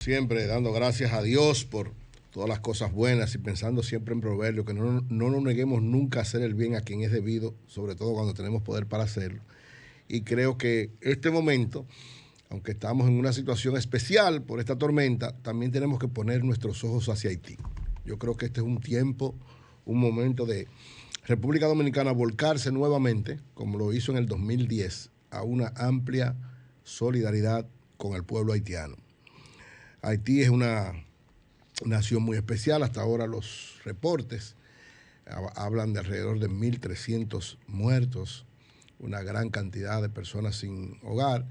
Siempre dando gracias a Dios por todas las cosas buenas y pensando siempre en proverbio, que no nos neguemos nunca a hacer el bien a quien es debido, sobre todo cuando tenemos poder para hacerlo. Y creo que este momento, aunque estamos en una situación especial por esta tormenta, también tenemos que poner nuestros ojos hacia Haití. Yo creo que este es un tiempo, un momento de República Dominicana volcarse nuevamente, como lo hizo en el 2010, a una amplia solidaridad con el pueblo haitiano. Haití es una nación muy especial. Hasta ahora los reportes hablan de alrededor de 1.300 muertos, una gran cantidad de personas sin hogar.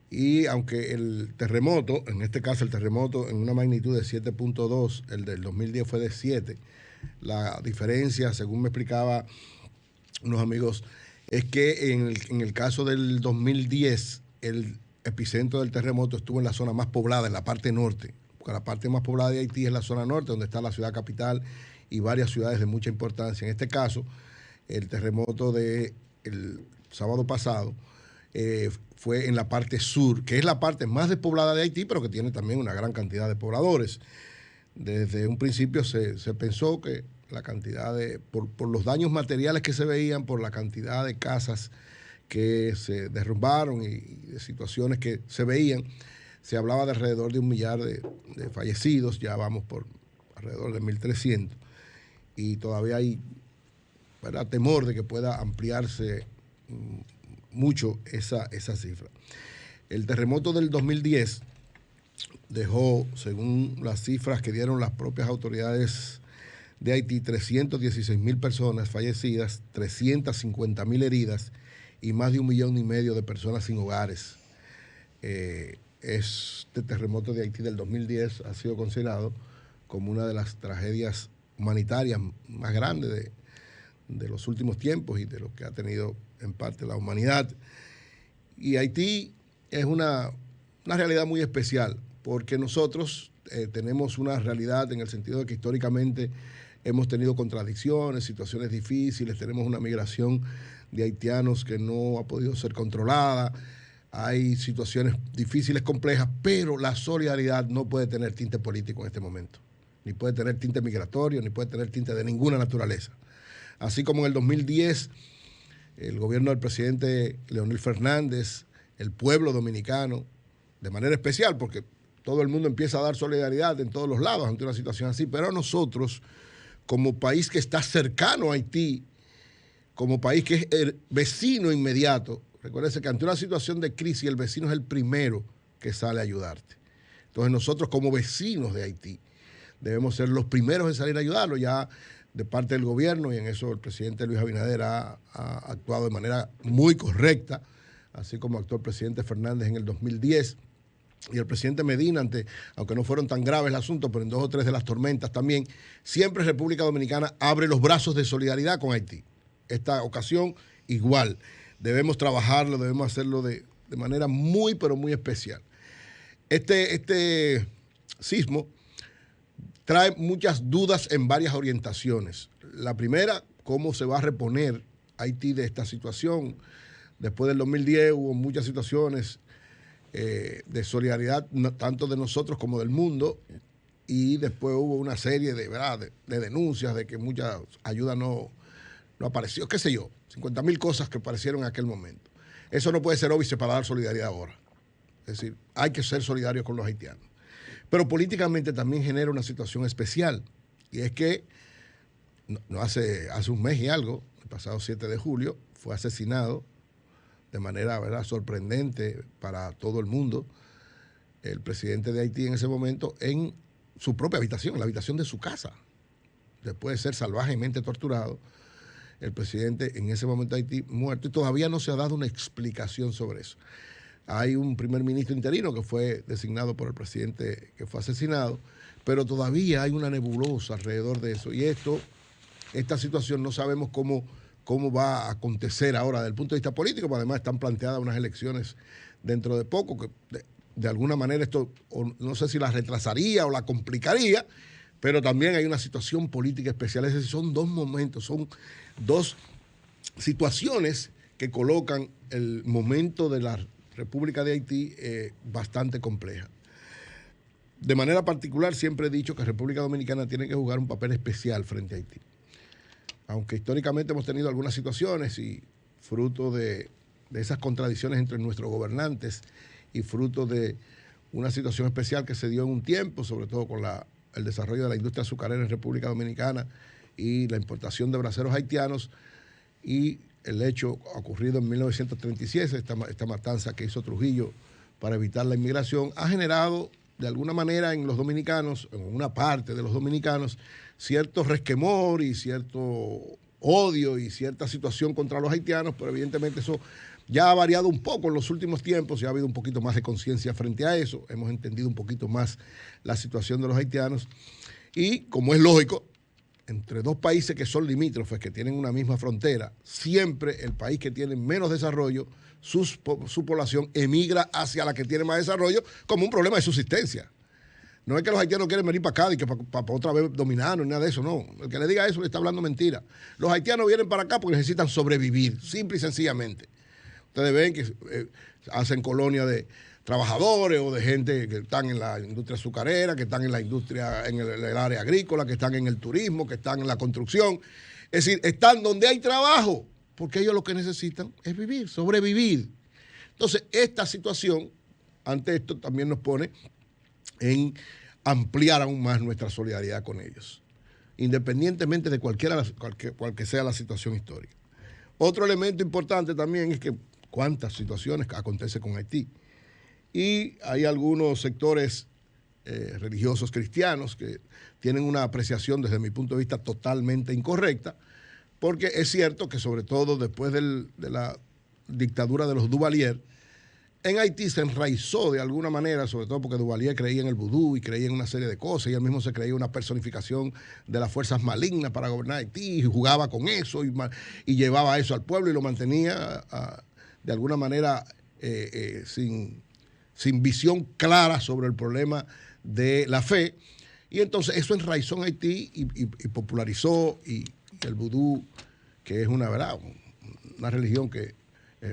Y aunque el terremoto, en este caso el terremoto en una magnitud de 7.2, el del 2010 fue de 7, la diferencia, según me explicaba unos amigos, es que en el caso del 2010, el epicentro del terremoto estuvo en la zona más poblada, en la parte norte, porque la parte más poblada de Haití es la zona norte, donde está la ciudad capital y varias ciudades de mucha importancia. En este caso, el terremoto del sábado pasado fue en la parte sur, que es la parte más despoblada de Haití, pero que tiene también una gran cantidad de pobladores. Desde un principio se pensó que la cantidad por los daños materiales que se veían, por la cantidad de casas que se derrumbaron y de situaciones que se veían, se hablaba de alrededor de 1.000.000 de fallecidos. Ya vamos por alrededor de 1.300 y todavía hay, ¿verdad?, temor de que pueda ampliarse mucho esa cifra. El terremoto del 2010 dejó, según las cifras que dieron las propias autoridades de Haití, 316.000 personas fallecidas, 350.000 heridas y más de 1,5 millones de personas sin hogares. Este terremoto de Haití del 2010 ha sido considerado como una de las tragedias humanitarias más grandes de los últimos tiempos y de lo que ha tenido en parte la humanidad. Y Haití es una realidad muy especial, porque nosotros tenemos una realidad en el sentido de que históricamente hemos tenido contradicciones, situaciones difíciles, tenemos una migración de haitianos que no ha podido ser controlada, hay situaciones difíciles, complejas, pero la solidaridad no puede tener tinte político en este momento, ni puede tener tinte migratorio, ni puede tener tinte de ninguna naturaleza. Así como en el 2010, el gobierno del presidente Leonel Fernández, el pueblo dominicano, de manera especial, porque todo el mundo empieza a dar solidaridad en todos los lados ante una situación así, pero nosotros, como país que está cercano a Haití, como país que es el vecino inmediato, recuérdense que ante una situación de crisis el vecino es el primero que sale a ayudarte. Entonces nosotros, como vecinos de Haití, debemos ser los primeros en salir a ayudarlo. Ya de parte del gobierno, y en eso el presidente Luis Abinader ha actuado de manera muy correcta, así como actuó el presidente Fernández en el 2010, y el presidente Medina, aunque no fueron tan graves el asunto, pero en 2 o 3 de las tormentas también, siempre República Dominicana abre los brazos de solidaridad con Haití. Esta ocasión igual, debemos trabajarlo, debemos hacerlo de manera muy, pero muy especial. Este sismo trae muchas dudas en varias orientaciones. La primera, cómo se va a reponer Haití de esta situación. Después del 2010 hubo muchas situaciones de solidaridad, tanto de nosotros como del mundo, y después hubo una serie de denuncias de que mucha ayuda no apareció, qué sé yo, 50.000 cosas que aparecieron en aquel momento. Eso no puede ser óbice para dar solidaridad ahora. Es decir, hay que ser solidarios con los haitianos. Pero políticamente también genera una situación especial, y es que hace un mes y algo, el pasado 7 de julio, fue asesinado de manera, ¿verdad?, sorprendente para todo el mundo el presidente de Haití en ese momento en su propia habitación, la habitación de su casa, después de ser salvajemente torturado. El presidente en ese momento de Haití muerto, y todavía no se ha dado una explicación sobre eso. Hay un primer ministro interino que fue designado por el presidente que fue asesinado, pero todavía hay una nebulosa alrededor de eso. Y esta situación no sabemos cómo va a acontecer ahora desde el punto de vista político, pero además están planteadas unas elecciones dentro de poco, que de alguna manera esto, no sé si la retrasaría o la complicaría, pero también hay una situación política especial. Es decir, son 2 momentos, son 2 situaciones que colocan el momento de la República de Haití bastante compleja. de manera particular siempre he dicho que República Dominicana tiene que jugar un papel especial frente a Haití. Aunque históricamente hemos tenido algunas situaciones y fruto de esas contradicciones entre nuestros gobernantes y fruto de una situación especial que se dio en un tiempo, sobre todo con el desarrollo de la industria azucarera en República Dominicana y la importación de braceros haitianos y el hecho ocurrido en 1937, esta matanza que hizo Trujillo para evitar la inmigración, ha generado de alguna manera en los dominicanos, en una parte de los dominicanos, cierto resquemor y cierto odio y cierta situación contra los haitianos, pero evidentemente eso ya ha variado un poco en los últimos tiempos, ya ha habido un poquito más de conciencia frente a eso, hemos entendido un poquito más la situación de los haitianos y, como es lógico, entre dos países que son limítrofes, que tienen una misma frontera, siempre el país que tiene menos desarrollo, su población emigra hacia la que tiene más desarrollo como un problema de subsistencia. No es que los haitianos quieren venir para acá y que para otra vez dominarnos, nada de eso, no. El que le diga eso le está hablando mentira. Los haitianos vienen para acá porque necesitan sobrevivir, simple y sencillamente. Ustedes ven que hacen colonias de trabajadores o de gente que están en la industria azucarera, que están en la industria, en el área agrícola, que están en el turismo, que están en la construcción. Es decir, están donde hay trabajo, porque ellos lo que necesitan es vivir, sobrevivir. Entonces, esta situación, ante esto, también nos pone en ampliar aún más nuestra solidaridad con ellos, independientemente de cual que sea la situación histórica. Otro elemento importante también es que cuántas situaciones acontecen con Haití. Y hay algunos sectores religiosos cristianos que tienen una apreciación desde mi punto de vista totalmente incorrecta, porque es cierto que sobre todo después de la dictadura de los Duvalier, en Haití se enraizó de alguna manera, sobre todo porque Duvalier creía en el vudú y creía en una serie de cosas, y él mismo se creía una personificación de las fuerzas malignas para gobernar Haití, y jugaba con eso y llevaba eso al pueblo y lo mantenía de alguna manera sin visión clara sobre el problema de la fe. Y entonces eso enraizó en Haití y popularizó y el vudú, que es una religión que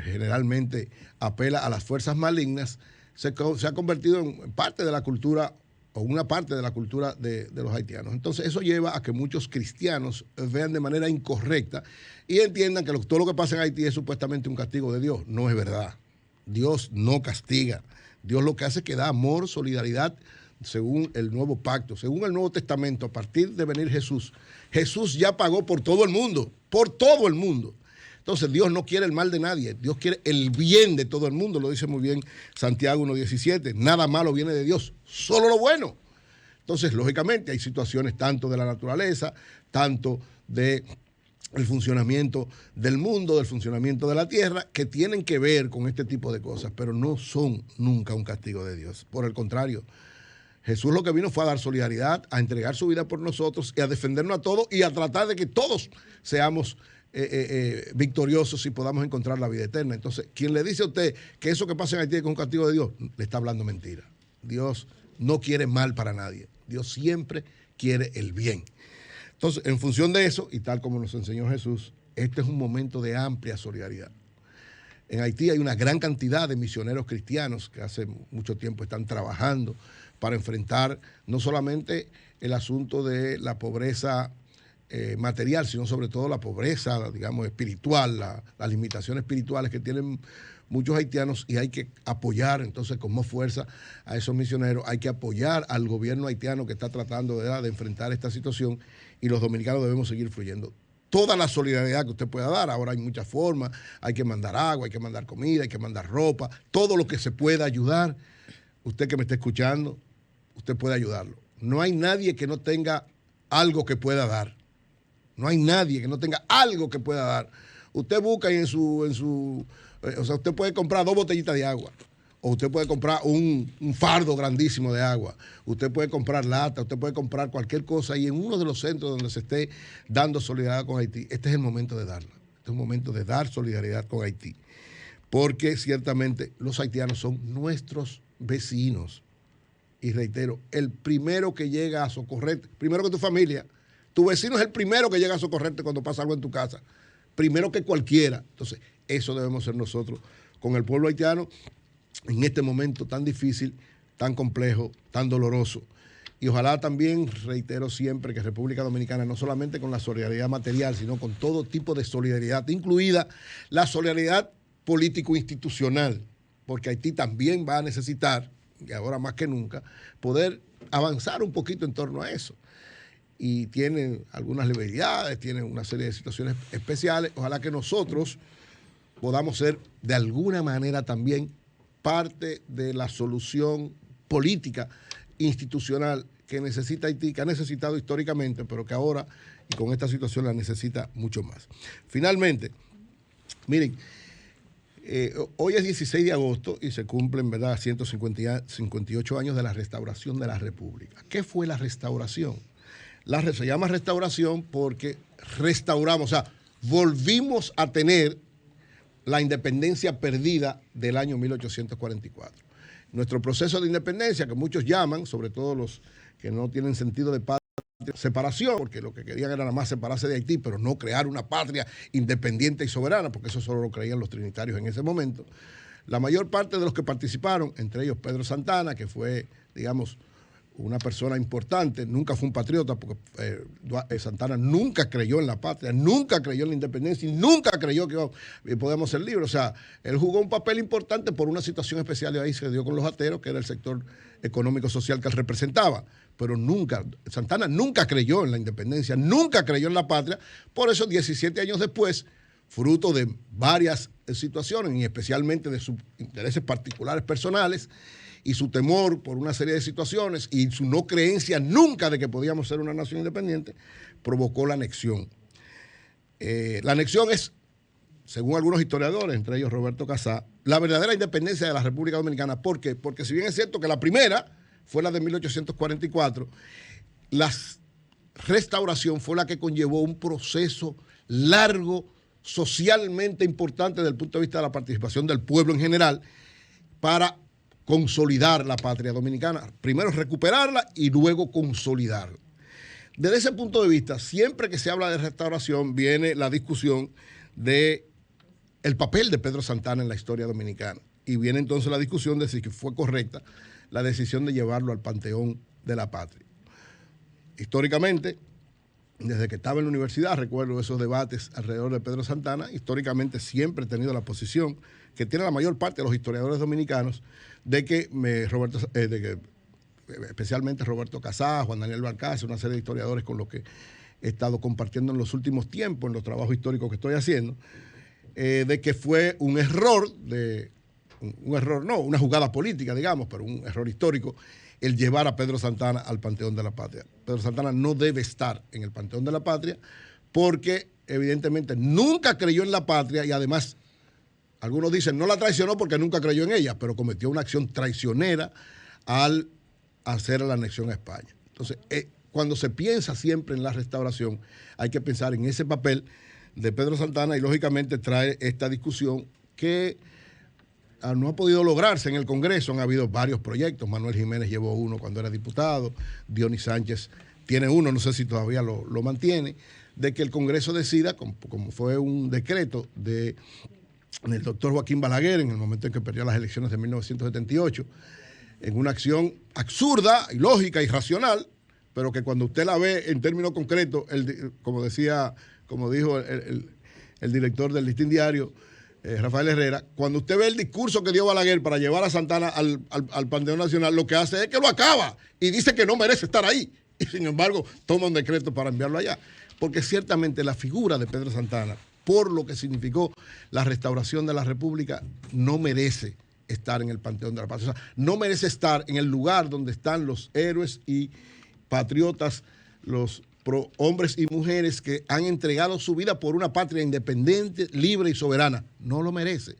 generalmente apela a las fuerzas malignas, se ha convertido en parte de la cultura o una parte de la cultura de los haitianos. Entonces eso lleva a que muchos cristianos vean de manera incorrecta y entiendan que todo lo que pasa en Haití es supuestamente un castigo de Dios. No es verdad. Dios no castiga. Dios lo que hace es que da amor, solidaridad, según el nuevo pacto, según el Nuevo Testamento. A partir de venir Jesús, Jesús ya pagó por todo el mundo, por todo el mundo. Entonces Dios no quiere el mal de nadie, Dios quiere el bien de todo el mundo, lo dice muy bien Santiago 1:17, nada malo viene de Dios, solo lo bueno. Entonces, lógicamente, hay situaciones tanto de la naturaleza, tanto del funcionamiento del mundo, del funcionamiento de la tierra, que tienen que ver con este tipo de cosas, pero no son nunca un castigo de Dios. Por el contrario, Jesús lo que vino fue a dar solidaridad, a entregar su vida por nosotros y a defendernos a todos y a tratar de que todos seamos victoriosos y podamos encontrar la vida eterna. Entonces, quien le dice a usted que eso que pasa en Haití es un castigo de Dios, le está hablando mentira. Dios no quiere mal para nadie. Dios siempre quiere el bien. Entonces, en función de eso, y tal como nos enseñó Jesús, este es un momento de amplia solidaridad. En Haití hay una gran cantidad de misioneros cristianos que hace mucho tiempo están trabajando para enfrentar no solamente el asunto de la pobreza material, sino sobre todo la pobreza, digamos, espiritual, las limitaciones espirituales que tienen muchos haitianos, y hay que apoyar entonces con más fuerza a esos misioneros, hay que apoyar al gobierno haitiano que está tratando de enfrentar esta situación, y los dominicanos debemos seguir fluyendo. Toda la solidaridad que usted pueda dar, ahora hay muchas formas, hay que mandar agua, hay que mandar comida, hay que mandar ropa, todo lo que se pueda ayudar. Usted que me está escuchando, usted puede ayudarlo. No hay nadie que no tenga algo que pueda dar. No hay nadie que no tenga algo que pueda dar. Usted busca o sea, usted puede comprar 2 botellitas de agua, o usted puede comprar un fardo grandísimo de agua, usted puede comprar lata, usted puede comprar cualquier cosa, y en uno de los centros donde se esté dando solidaridad con Haití, este es el momento de darla. Este es un momento de dar solidaridad con Haití, porque ciertamente los haitianos son nuestros vecinos. Y reitero, el primero que llega a socorrerte, primero que tu familia, tu vecino es el primero que llega a socorrerte cuando pasa algo en tu casa, primero que cualquiera. Entonces, eso debemos ser nosotros con el pueblo haitiano en este momento tan difícil, tan complejo, tan doloroso. Y ojalá también, reitero siempre, que República Dominicana, no solamente con la solidaridad material, sino con todo tipo de solidaridad, incluida la solidaridad político-institucional, porque Haití también va a necesitar, y ahora más que nunca, poder avanzar un poquito en torno a eso. Y tienen algunas levedades, tienen una serie de situaciones especiales. Ojalá que nosotros podamos ser de alguna manera también parte de la solución política, institucional que necesita Haití, que ha necesitado históricamente, pero que ahora y con esta situación la necesita mucho más. Finalmente, miren, hoy es 16 de agosto y se cumplen, ¿verdad?, 158 años de la restauración de la República. ¿Qué fue la restauración? Se llama restauración porque restauramos, o sea, volvimos a tener la independencia perdida del año 1844. Nuestro proceso de independencia, que muchos llaman, sobre todo los que no tienen sentido de patria, separación, porque lo que querían era nada más separarse de Haití, pero no crear una patria independiente y soberana, porque eso solo lo creían los trinitarios en ese momento. La mayor parte de los que participaron, entre ellos Pedro Santana, que fue, digamos, una persona importante, nunca fue un patriota, porque Santana nunca creyó en la patria, nunca creyó en la independencia y nunca creyó que podíamos ser libres. O sea, él jugó un papel importante por una situación especial de ahí se dio con los ateros, que era el sector económico-social que él representaba. Pero Santana nunca creyó en la independencia, nunca creyó en la patria. Por eso, 17 años después, fruto de varias situaciones y especialmente de sus intereses particulares personales, y su temor por una serie de situaciones y su no creencia nunca de que podíamos ser una nación independiente, provocó la anexión. La anexión es, según algunos historiadores, entre ellos Roberto Casá, la verdadera independencia de la República Dominicana. ¿Por qué? Porque si bien es cierto que la primera fue la de 1844, la restauración fue la que conllevó un proceso largo, socialmente importante desde el punto de vista de la participación del pueblo en general, para consolidar la patria dominicana. Primero recuperarla y luego consolidarla. Desde ese punto de vista, siempre que se habla de restauración, viene la discusión de el papel de Pedro Santana en la historia dominicana. Y viene entonces la discusión de si fue correcta la decisión de llevarlo al Panteón de la Patria. Históricamente, desde que estaba en la universidad, recuerdo esos debates alrededor de Pedro Santana, históricamente siempre he tenido la posición que tiene la mayor parte de los historiadores dominicanos de que especialmente Roberto Casá, Juan Daniel Balcácer, una serie de historiadores con los que he estado compartiendo en los últimos tiempos, en los trabajos históricos que estoy haciendo, de que fue un error, una jugada política, digamos, pero un error histórico, el llevar a Pedro Santana al Panteón de la Patria. Pedro Santana no debe estar en el Panteón de la Patria porque evidentemente nunca creyó en la patria y además, algunos dicen, no la traicionó porque nunca creyó en ella, pero cometió una acción traicionera al hacer la anexión a España. Entonces, cuando se piensa siempre en la restauración, hay que pensar en ese papel de Pedro Santana y lógicamente trae esta discusión que no ha podido lograrse en el Congreso. Han habido varios proyectos. Manuel Jiménez llevó uno cuando era diputado, Dionis Sánchez tiene uno, no sé si todavía lo mantiene, de que el Congreso decida, como fue un decreto del doctor Joaquín Balaguer en el momento en que perdió las elecciones de 1978, en una acción absurda, ilógica, irracional, pero que cuando usted la ve en términos concretos, como dijo el director del Listín Diario, Rafael Herrera, cuando usted ve el discurso que dio Balaguer para llevar a Santana al Panteón Nacional, lo que hace es que lo acaba y dice que no merece estar ahí. Y sin embargo, toma un decreto para enviarlo allá. Porque ciertamente la figura de Pedro Santana, por lo que significó la restauración de la República, no merece estar en el Panteón de la Patria. O sea, no merece estar en el lugar donde están los héroes y patriotas, los hombres y mujeres que han entregado su vida por una patria independiente, libre y soberana. No lo merece.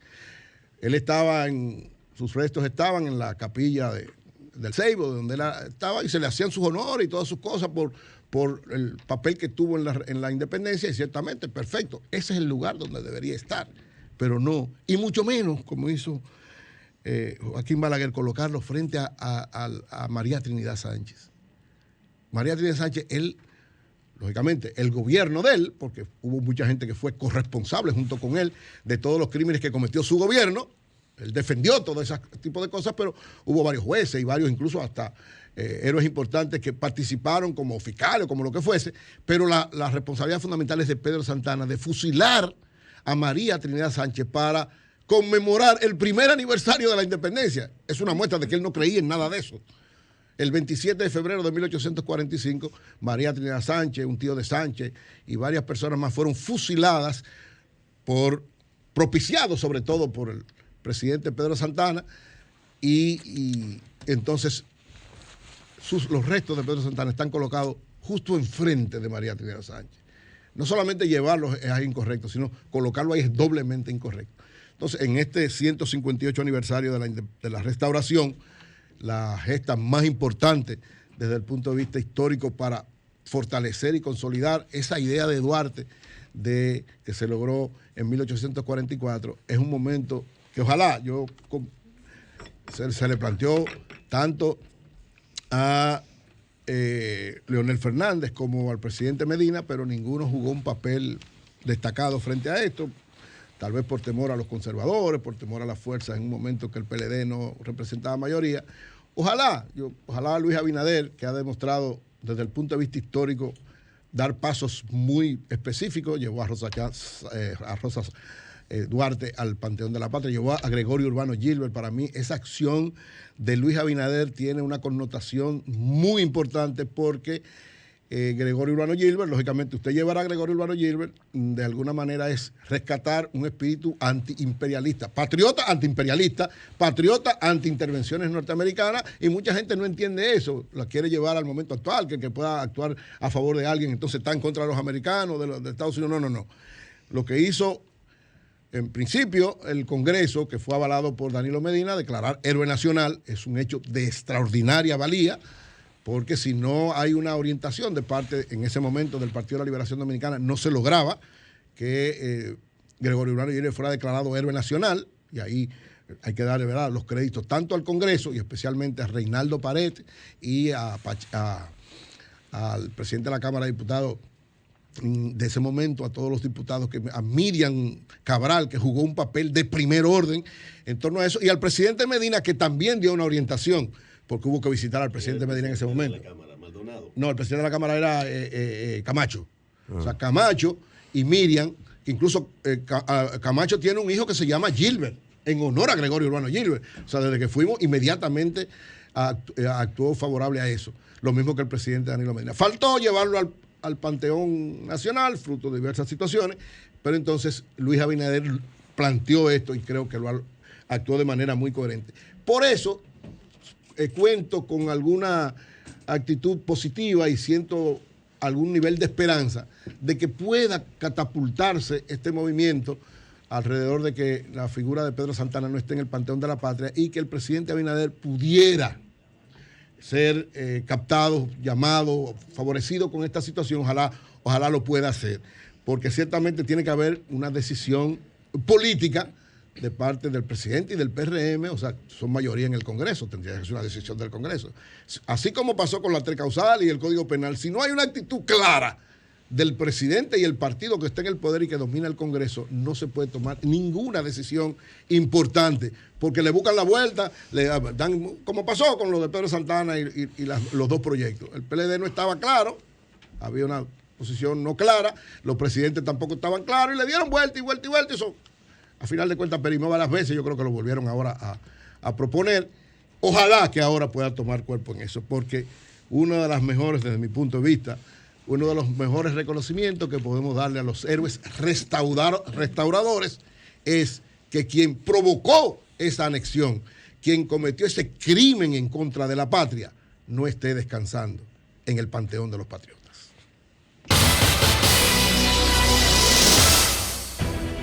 Sus restos estaban en la capilla del Seibo, donde él estaba, y se le hacían sus honores y todas sus cosas por el papel que tuvo en la independencia, y ciertamente, perfecto, ese es el lugar donde debería estar, pero no, y mucho menos, como hizo Joaquín Balaguer, colocarlo frente a María Trinidad Sánchez. María Trinidad Sánchez, lógicamente, el gobierno de él, porque hubo mucha gente que fue corresponsable junto con él de todos los crímenes que cometió su gobierno, él defendió todo ese tipo de cosas, pero hubo varios jueces y varios incluso hasta héroes importantes que participaron como fiscales o como lo que fuese, pero la responsabilidad fundamental es de Pedro Santana de fusilar a María Trinidad Sánchez para conmemorar el primer aniversario de la independencia. Es una muestra de que él no creía en nada de eso. El 27 de febrero de 1845, María Trinidad Sánchez, un tío de Sánchez y varias personas más fueron fusiladas propiciados sobre todo por el presidente Pedro Santana, y entonces los restos de Pedro Santana están colocados justo enfrente de María Trinidad Sánchez. No solamente llevarlos es incorrecto, sino colocarlo ahí es doblemente incorrecto. Entonces, en este 158 aniversario de la restauración, la gesta más importante desde el punto de vista histórico para fortalecer y consolidar esa idea de Duarte que se logró en 1844, es un momento que ojalá se le planteó tanto a Leonel Fernández como al presidente Medina, pero ninguno jugó un papel destacado frente a esto, tal vez por temor a los conservadores, por temor a las fuerzas en un momento que el PLD no representaba mayoría. Ojalá Luis Abinader, que ha demostrado desde el punto de vista histórico dar pasos muy específicos, llevó a Rosa Duarte al Panteón de la Patria, llevó a Gregorio Urbano Gilbert. Para mí esa acción de Luis Abinader tiene una connotación muy importante porque Gregorio Urbano Gilbert, lógicamente usted llevará a Gregorio Urbano Gilbert, de alguna manera es rescatar un espíritu antiimperialista, patriota antiimperialista, patriota antiintervenciones norteamericanas, y mucha gente no entiende eso, la quiere llevar al momento actual, que pueda actuar a favor de alguien, entonces está en contra de los americanos, de Estados Unidos. No. Lo que hizo en principio el Congreso, que fue avalado por Danilo Medina, declarar héroe nacional, es un hecho de extraordinaria valía, porque si no hay una orientación de parte, en ese momento, del Partido de la Liberación Dominicana, no se lograba que Gregorio Urbano Gilbert fuera declarado héroe nacional, y ahí hay que darle, ¿verdad?, los créditos tanto al Congreso y especialmente a Reinaldo Paredes y al presidente de la Cámara de Diputados de ese momento, a todos los diputados, a Miriam Cabral, que jugó un papel de primer orden en torno a eso, y al presidente Medina, que también dio una orientación, porque hubo que visitar al presidente Medina en ese momento. No, el presidente de la Cámara era Camacho. O sea, Camacho y Miriam, que incluso Camacho tiene un hijo que se llama Gilbert, en honor a Gregorio Urbano Gilbert. O sea, desde que fuimos, inmediatamente actuó favorable a eso. Lo mismo que el presidente Danilo Medina. Faltó llevarlo al Panteón Nacional, fruto de diversas situaciones, pero entonces Luis Abinader planteó esto y creo que actuó de manera muy coherente. Por eso cuento con alguna actitud positiva y siento algún nivel de esperanza de que pueda catapultarse este movimiento alrededor de que la figura de Pedro Santana no esté en el Panteón de la Patria y que el presidente Abinader pudiera ser captado, llamado, favorecido con esta situación. Ojalá lo pueda hacer, porque ciertamente tiene que haber una decisión política de parte del presidente y del PRM, o sea, son mayoría en el Congreso, tendría que ser una decisión del Congreso. Así como pasó con la tricausal y el Código Penal, si no hay una actitud clara del presidente y el partido que está en el poder y que domina el Congreso, no se puede tomar ninguna decisión importante, porque le buscan la vuelta, le dan, como pasó con lo de Pedro Santana y los dos proyectos. El PLD no estaba claro, había una posición no clara, los presidentes tampoco estaban claros y le dieron vuelta y vuelta y vuelta, y eso a final de cuentas perimó varias veces. Yo creo que lo volvieron ahora a proponer. Ojalá que ahora pueda tomar cuerpo en eso, porque una de las mejores, desde mi punto de vista, uno de los mejores reconocimientos que podemos darle a los héroes restauradores es que quien provocó esa anexión, quien cometió ese crimen en contra de la patria, no esté descansando en el Panteón de los Patriotas.